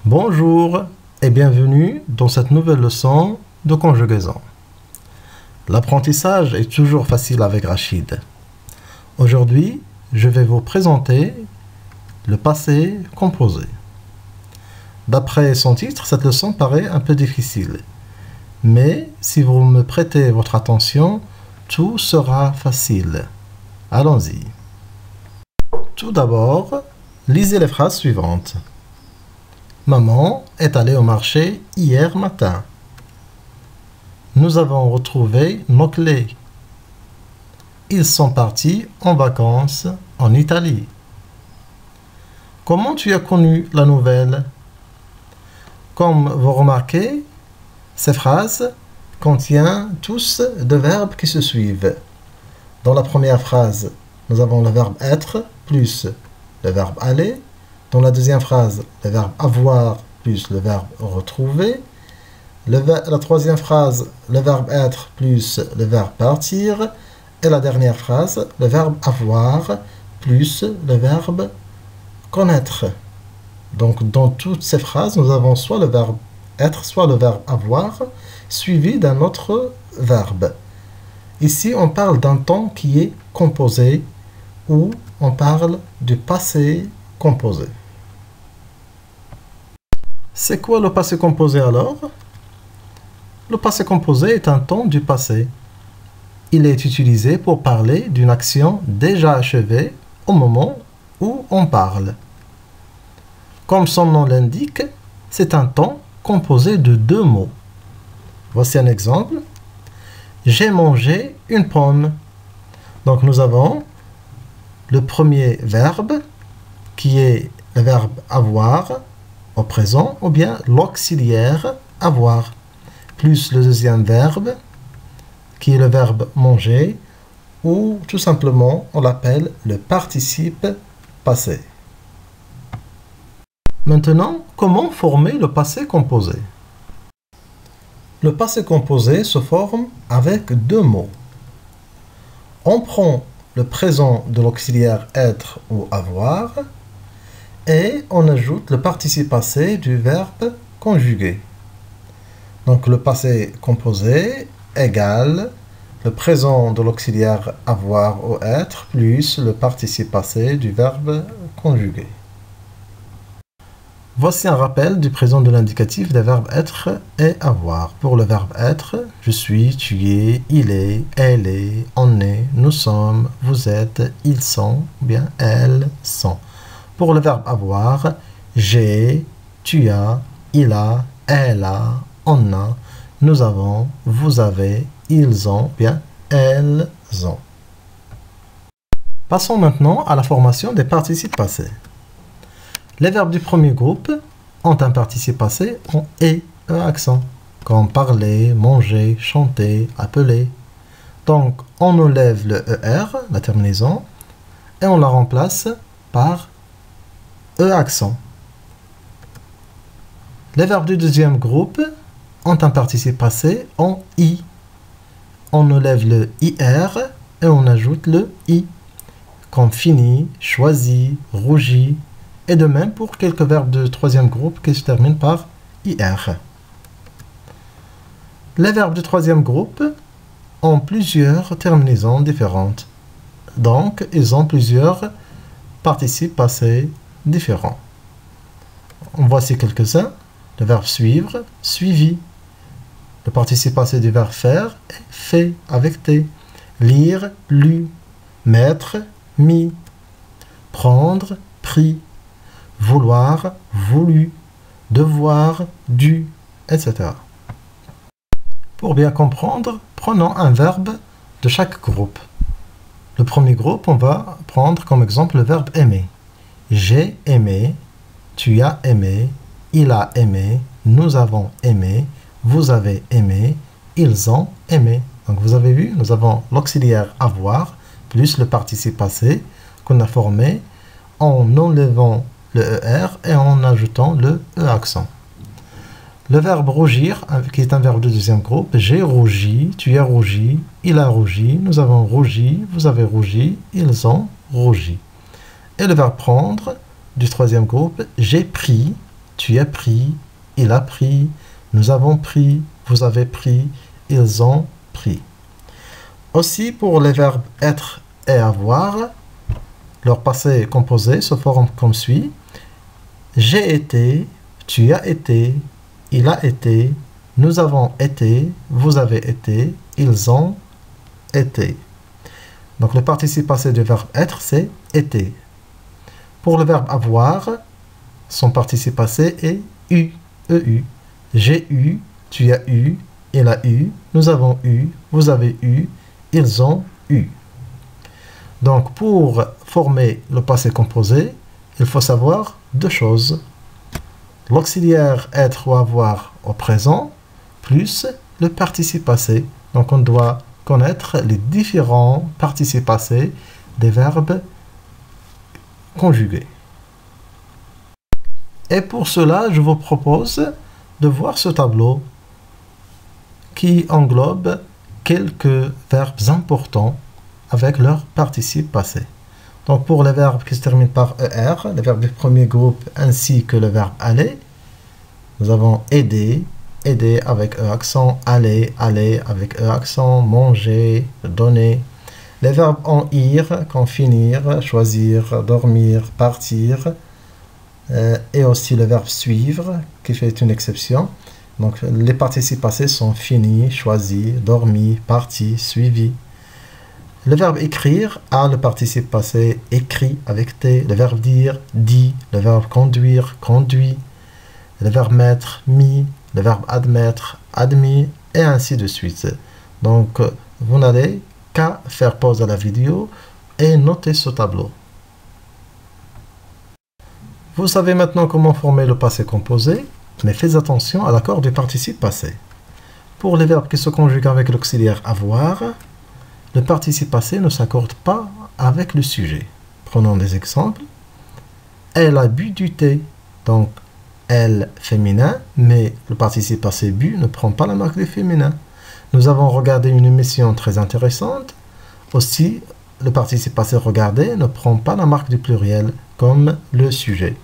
Bonjour et bienvenue dans cette nouvelle leçon de conjugaison. L'apprentissage est toujours facile avec Rachid. Aujourd'hui, je vais vous présenter le passé composé. D'après son titre, cette leçon paraît un peu difficile. Mais si vous me prêtez votre attention, tout sera facile. Allons-y. Tout d'abord, lisez les phrases suivantes. Maman est allée au marché hier matin. Nous avons retrouvé nos clés. Ils sont partis en vacances en Italie. Comment tu as connu la nouvelle? Comme vous remarquez, ces phrases contiennent tous deux verbes qui se suivent. Dans la première phrase, nous avons le verbe être plus le verbe aller. Dans la deuxième phrase, le verbe avoir plus le verbe retrouver. La troisième phrase, le verbe être plus le verbe partir. Et la dernière phrase, le verbe avoir plus le verbe connaître. Donc, dans toutes ces phrases, nous avons soit le verbe être, soit le verbe avoir, suivi d'un autre verbe. Ici, on parle d'un temps qui est composé, ou on parle du passé composé. C'est quoi le passé composé alors? Le passé composé est un temps du passé. Il est utilisé pour parler d'une action déjà achevée au moment où on parle. Comme son nom l'indique, c'est un temps composé de deux mots. Voici un exemple. J'ai mangé une pomme. Donc nous avons le premier verbe qui est le verbe avoir au présent ou bien l'auxiliaire avoir plus le deuxième verbe qui est le verbe manger ou tout simplement on l'appelle le participe passé. Maintenant, comment former le passé composé? Le passé composé se forme avec deux mots. On prend le présent de l'auxiliaire être ou avoir et on ajoute le participe passé du verbe conjugué. Donc le passé composé égale le présent de l'auxiliaire avoir ou être plus le participe passé du verbe conjugué. Voici un rappel du présent de l'indicatif des verbes être et avoir. Pour le verbe être, je suis, tu es, il est, elle est, on est, nous sommes, vous êtes, ils sont, ou bien elles sont. Pour le verbe avoir, j'ai, tu as, il a, elle a, on a, nous avons, vous avez, ils ont, bien elles ont. Passons maintenant à la formation des participes passés. Les verbes du premier groupe ont un participe passé en et accent, comme parler, manger, chanter, appeler. Donc, on enlève le er, la terminaison, et on la remplace par accent. Les verbes du deuxième groupe ont un participe passé en i. On enlève le ir et on ajoute le i, comme fini, choisi, rougi, et de même pour quelques verbes de troisième groupe qui se terminent par ir. Les verbes du troisième groupe ont plusieurs terminaisons différentes. Donc, ils ont plusieurs participes passés différents. Voici quelques-uns. Le verbe suivre, suivi. Le participe passé du verbe faire est fait avec T. Lire, lu. Mettre, mis. Prendre, pris. Vouloir, voulu. Devoir, dû, etc. Pour bien comprendre, prenons un verbe de chaque groupe. Le premier groupe, on va prendre comme exemple le verbe aimer. J'ai aimé, tu as aimé, il a aimé, nous avons aimé, vous avez aimé, ils ont aimé. Donc vous avez vu, nous avons l'auxiliaire avoir plus le participe passé qu'on a formé en enlevant le er et en ajoutant le e accent. Le verbe rougir, qui est un verbe de deuxième groupe, j'ai rougi, tu as rougi, il a rougi, nous avons rougi, vous avez rougi, ils ont rougi. Et le verbe prendre, du troisième groupe, j'ai pris, tu as pris, il a pris, nous avons pris, vous avez pris, ils ont pris. Aussi, pour les verbes être et avoir, leur passé composé se forme comme suit. J'ai été, tu as été, il a été, nous avons été, vous avez été, ils ont été. Donc le participe passé du verbe être, c'est été. Pour le verbe avoir, son participe passé est eu, eu. J'ai eu, tu as eu, il a eu, nous avons eu, vous avez eu, ils ont eu. Donc pour former le passé composé, il faut savoir deux choses. L'auxiliaire être ou avoir au présent, plus le participe passé. Donc on doit connaître les différents participes passés des verbes conjugués. Et pour cela, je vous propose de voir ce tableau qui englobe quelques verbes importants avec leur participe passé. Donc pour les verbes qui se terminent par ER, les verbes du premier groupe ainsi que le verbe aller, nous avons aider, aider avec E accent, aller, aller avec E accent, manger, donner. Les verbes en ir, comme finir, choisir, dormir, partir, et aussi le verbe suivre, qui fait une exception. Donc les participes passés sont finis, choisis, dormi, parti, suivi. Le verbe écrire a le participe passé écrit avec T. Le verbe dire, dit. Le verbe conduire, conduit. Le verbe mettre, mis. Le verbe admettre, admis. Et ainsi de suite. Donc vous n'allez qu'à faire pause à la vidéo et noter ce tableau. Vous savez maintenant comment former le passé composé, mais faites attention à l'accord du participe passé. Pour les verbes qui se conjuguent avec l'auxiliaire avoir, le participe passé ne s'accorde pas avec le sujet. Prenons des exemples. Elle a bu du thé. Donc, elle féminin, mais le participe passé bu ne prend pas la marque du féminin. Nous avons regardé une émission très intéressante. Aussi, le participe passé regardé ne prend pas la marque du pluriel comme le sujet.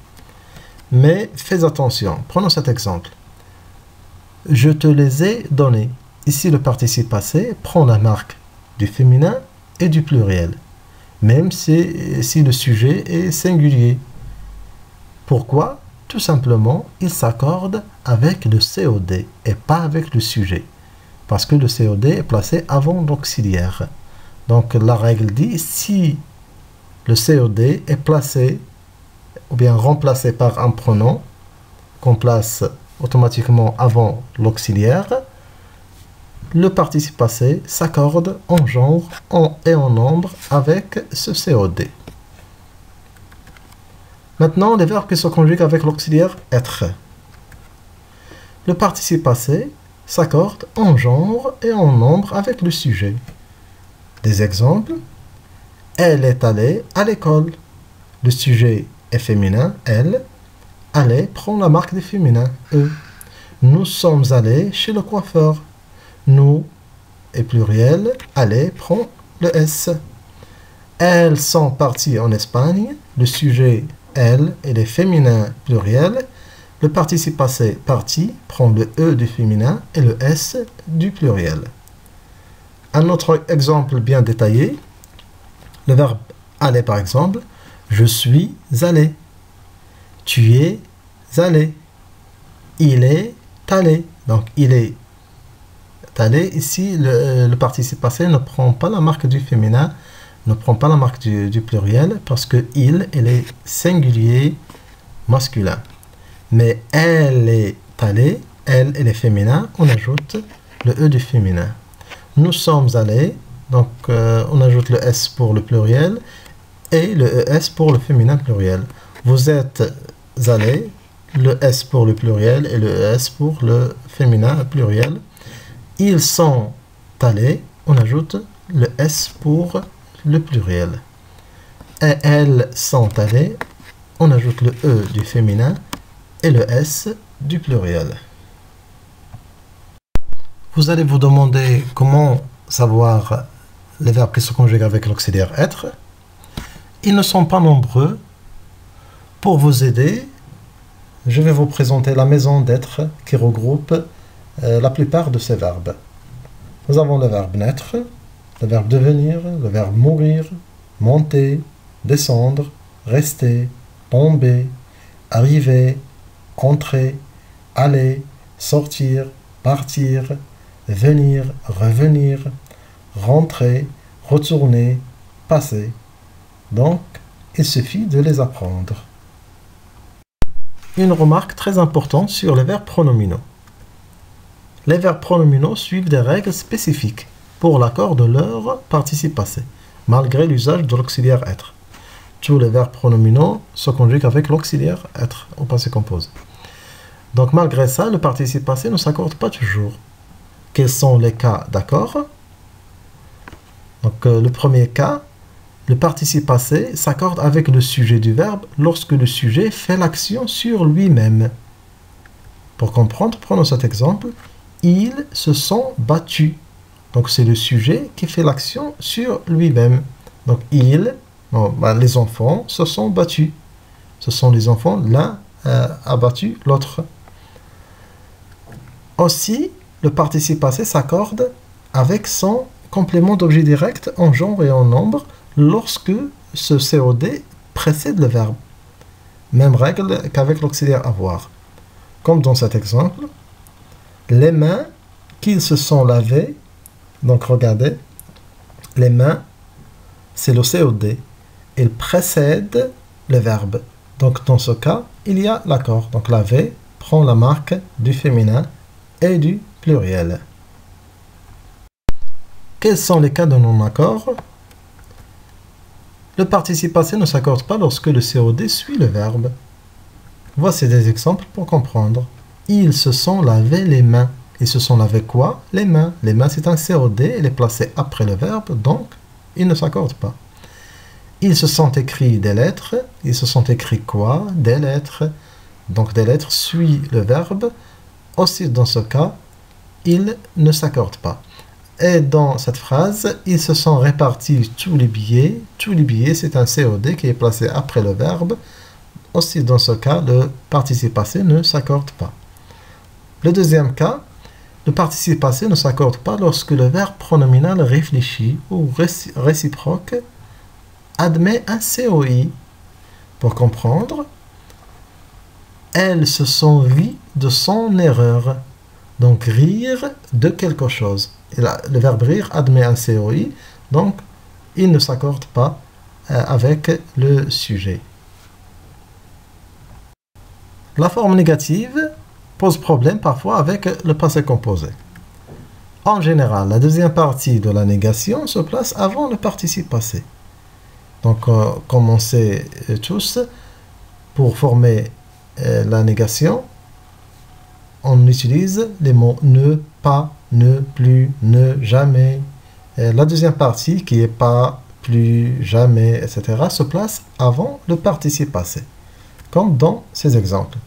Mais faites attention. Prenons cet exemple. Je te les ai donnés. Ici, le participe passé prend la marque du féminin et du pluriel, même si le sujet est singulier. Pourquoi? Tout simplement, il s'accorde avec le COD et pas avec le sujet, parce que le COD est placé avant l'auxiliaire. Donc la règle dit, si le COD est placé ou bien remplacé par un pronom qu'on place automatiquement avant l'auxiliaire, le participe passé s'accorde en genre et en nombre avec ce COD. Maintenant, les verbes qui se conjuguent avec l'auxiliaire être. Le participe passé s'accorde en genre et en nombre avec le sujet. Des exemples. Elle est allée à l'école. Le sujet est féminin, elle. Aller prend la marque du féminin, eux. Nous sommes allés chez le coiffeur. Nous est pluriel, aller prend le S. Elles sont parties en Espagne. Le sujet, elle, et les féminins pluriel. Le participe passé, parti, prend le E du féminin et le S du pluriel. Un autre exemple bien détaillé. Le verbe aller par exemple. Je suis allé. Tu es allé. Il est allé. Donc il est allé. Ici, le participe passé ne prend pas la marque du féminin, ne prend pas la marque du pluriel, parce que il est singulier masculin. Mais elle est allée, elle est féminin, on ajoute le E du féminin. Nous sommes allés, donc on ajoute le S pour le pluriel et le ES pour le féminin pluriel. Vous êtes allés, le S pour le pluriel et le ES pour le féminin pluriel. Ils sont allés, on ajoute le S pour le pluriel. Et elles sont allées, on ajoute le E du féminin et le S du pluriel. Vous allez vous demander comment savoir les verbes qui se conjuguent avec l'auxiliaire être. Ils ne sont pas nombreux. Pour vous aider, je vais vous présenter la maison d'être qui regroupe la plupart de ces verbes. Nous avons le verbe naître, le verbe devenir, le verbe mourir, monter, descendre, rester, tomber, arriver, entrer, aller, sortir, partir, venir, revenir, rentrer, retourner, passer. Donc, il suffit de les apprendre. Une remarque très importante sur les verbes pronominaux. Les verbes pronominaux suivent des règles spécifiques pour l'accord de leur participe passé, malgré l'usage de l'auxiliaire être. Tous les verbes pronominaux se conjuguent avec l'auxiliaire être au passé composé. Donc malgré ça, le participe passé ne s'accorde pas toujours. Quels sont les cas d'accord? Donc le premier cas, le participe passé s'accorde avec le sujet du verbe lorsque le sujet fait l'action sur lui-même. Pour comprendre, prenons cet exemple. Ils se sont battus. Donc c'est le sujet qui fait l'action sur lui-même. Donc les enfants se sont battus. Ce sont les enfants, l'un a battu l'autre. Aussi, le participe passé s'accorde avec son complément d'objet direct en genre et en nombre lorsque ce COD précède le verbe. Même règle qu'avec l'auxiliaire avoir. Comme dans cet exemple, les mains qu'ils se sont lavées. Donc regardez, les mains, c'est le COD. Il précède le verbe. Donc dans ce cas, il y a l'accord. Donc laver prend la marque du féminin et du pluriel. Quels sont les cas de non-accord? Le participe passé ne s'accorde pas lorsque le COD suit le verbe. Voici des exemples pour comprendre. Ils se sont lavé les mains. Ils se sont lavé quoi? Les mains. Les mains, c'est un COD, il est placé après le verbe, donc il ne s'accorde pas. Ils se sont écrits des lettres. Ils se sont écrits quoi? Des lettres. Donc des lettres suit le verbe. Aussi dans ce cas, ils ne s'accordent pas. Et dans cette phrase, ils se sont répartis tous les billets. Tous les billets, c'est un COD qui est placé après le verbe. Aussi dans ce cas, le participe passé ne s'accorde pas. Le deuxième cas, le participe passé ne s'accorde pas lorsque le verbe pronominal réfléchi ou réciproque admet un COI. Pour comprendre, elles se sont ries de son erreur. Donc rire de quelque chose. Et là, le verbe rire admet un COI, donc il ne s'accorde pas avec le sujet. La forme négative pose problème parfois avec le passé composé. En général, la deuxième partie de la négation se place avant le participe passé. Donc, comme on sait tous, pour former la négation, on utilise les mots ne, pas, ne, plus, ne, jamais. Et la deuxième partie, qui est pas, plus, jamais, etc., se place avant le participe passé, comme dans ces exemples.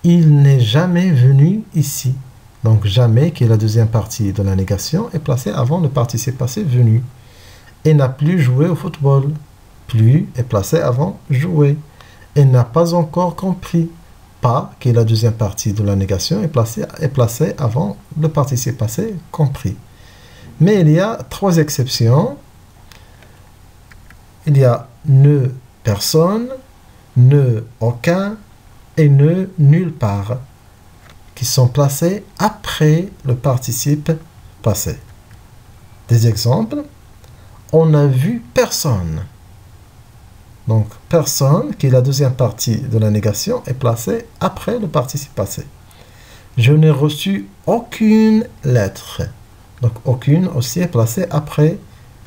Il n'est jamais venu ici. Donc jamais, qui est la deuxième partie de la négation, est placée avant le participe passé venu. Il n'a plus joué au football. Plus est placé avant jouer. Il n'a pas encore compris. Pas, qui est la deuxième partie de la négation, est placé avant le participe passé compris. Mais il y a trois exceptions. Il y a ne personne, ne aucun et ne nulle part, qui sont placés après le participe passé. Des exemples, on n'a vu personne. Donc, personne, qui est la deuxième partie de la négation, est placée après le participe passé. Je n'ai reçu aucune lettre. Donc, aucune aussi est placée après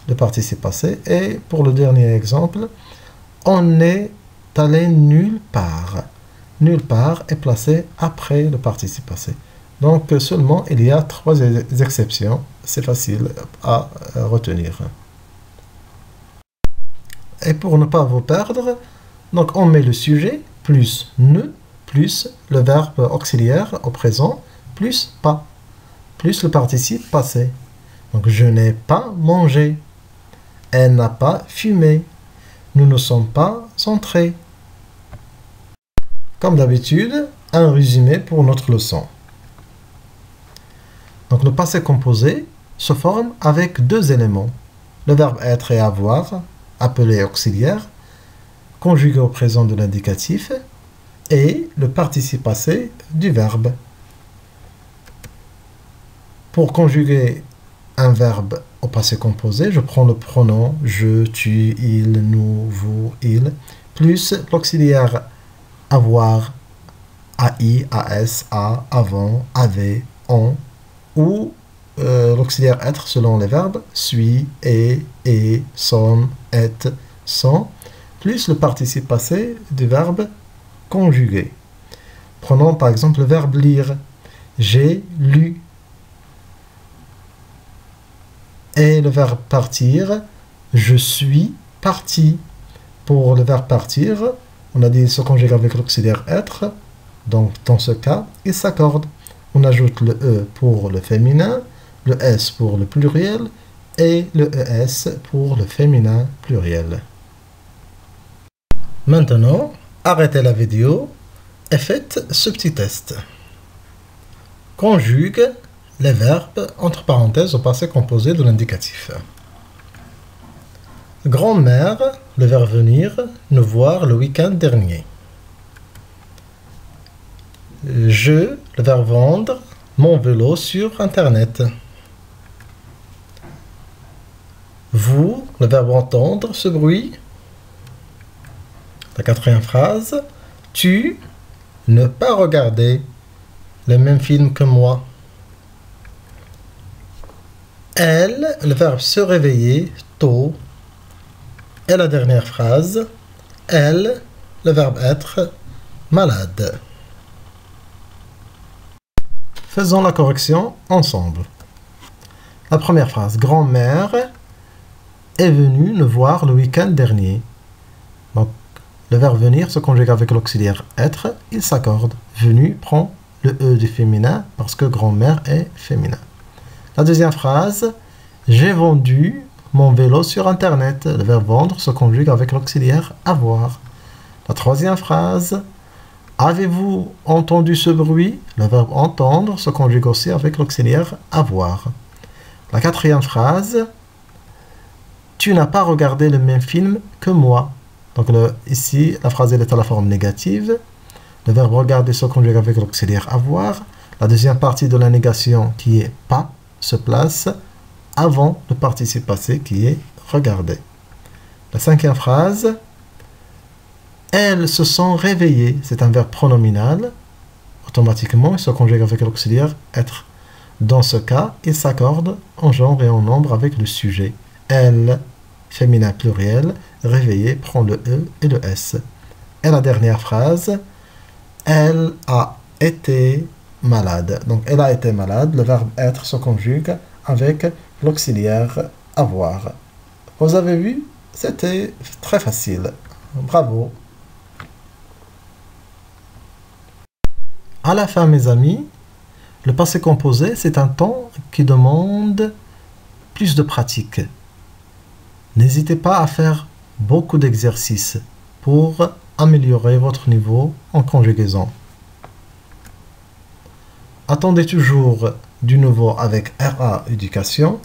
le participe passé. Et pour le dernier exemple, on n'est allé nulle part. Nulle part est placé après le participe passé. Donc, seulement, il y a trois exceptions. C'est facile à retenir. Et pour ne pas vous perdre, donc on met le sujet plus ne, plus le verbe auxiliaire au présent, plus pas, plus le participe passé. Donc je n'ai pas mangé, elle n'a pas fumé, nous ne sommes pas entrés. Comme d'habitude, un résumé pour notre leçon. Donc le passé composé se forme avec deux éléments. Le verbe être et avoir, appelé auxiliaire, conjugué au présent de l'indicatif, et le participe passé du verbe. Pour conjuguer un verbe au passé composé, je prends le pronom je, tu, il, nous, vous, il, plus l'auxiliaire avoir, AI, AS, A, avant, avait, on, ou l'auxiliaire être selon les verbes suis, est, sont, est, sont, plus le participe passé du verbe conjugué. Prenons par exemple le verbe lire. J'ai lu. Et le verbe partir, je suis parti. Pour le verbe partir, on a dit il se conjugue avec l'auxiliaire être. Donc dans ce cas, il s'accorde. On ajoute le E pour le féminin, le S pour le pluriel et le ES pour le féminin pluriel. Maintenant, arrêtez la vidéo et faites ce petit test. Conjugue les verbes entre parenthèses au passé composé de l'indicatif. Grand-mère, le verbe venir, nous voir le week-end dernier. Je, le verbe vendre, mon vélo sur Internet. Vous, le verbe entendre ce bruit. La quatrième phrase, tu, ne pas regarder le même film que moi. Elle, le verbe se réveiller tôt. Et la dernière phrase, elle, le verbe être malade. Faisons la correction ensemble. La première phrase, grand-mère est venue nous voir le week-end dernier. Donc, le verbe venir se conjugue avec l'auxiliaire être, il s'accorde. Venu prend le E du féminin parce que grand-mère est féminin. La deuxième phrase, j'ai vendu mon vélo sur Internet. Le verbe vendre se conjugue avec l'auxiliaire avoir. La troisième phrase, avez-vous entendu ce bruit? Le verbe entendre se conjugue aussi avec l'auxiliaire avoir. La quatrième phrase, tu n'as pas regardé le même film que moi. Donc ici, la phrase elle est à la forme négative. Le verbe regarder se conjugue avec l'auxiliaire avoir. La deuxième partie de la négation qui est pas se place avant le participe passé qui est regarder. La cinquième phrase, elles se sont réveillées. C'est un verbe pronominal. Automatiquement, il se conjugue avec l'auxiliaire être. Dans ce cas, il s'accorde en genre et en nombre avec le sujet. Elle, féminin pluriel, réveillé prend le E et le S. Et la dernière phrase, elle a été malade. Donc, elle a été malade. Le verbe être se conjugue avec l'auxiliaire avoir. Vous avez vu? C'était très facile. Bravo. À la fin, mes amis, le passé composé, c'est un temps qui demande plus de pratique. N'hésitez pas à faire beaucoup d'exercices pour améliorer votre niveau en conjugaison. Attendez toujours du nouveau avec RA Éducation.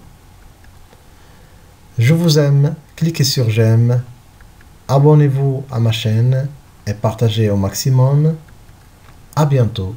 Je vous aime, cliquez sur j'aime, abonnez-vous à ma chaîne et partagez au maximum. À bientôt.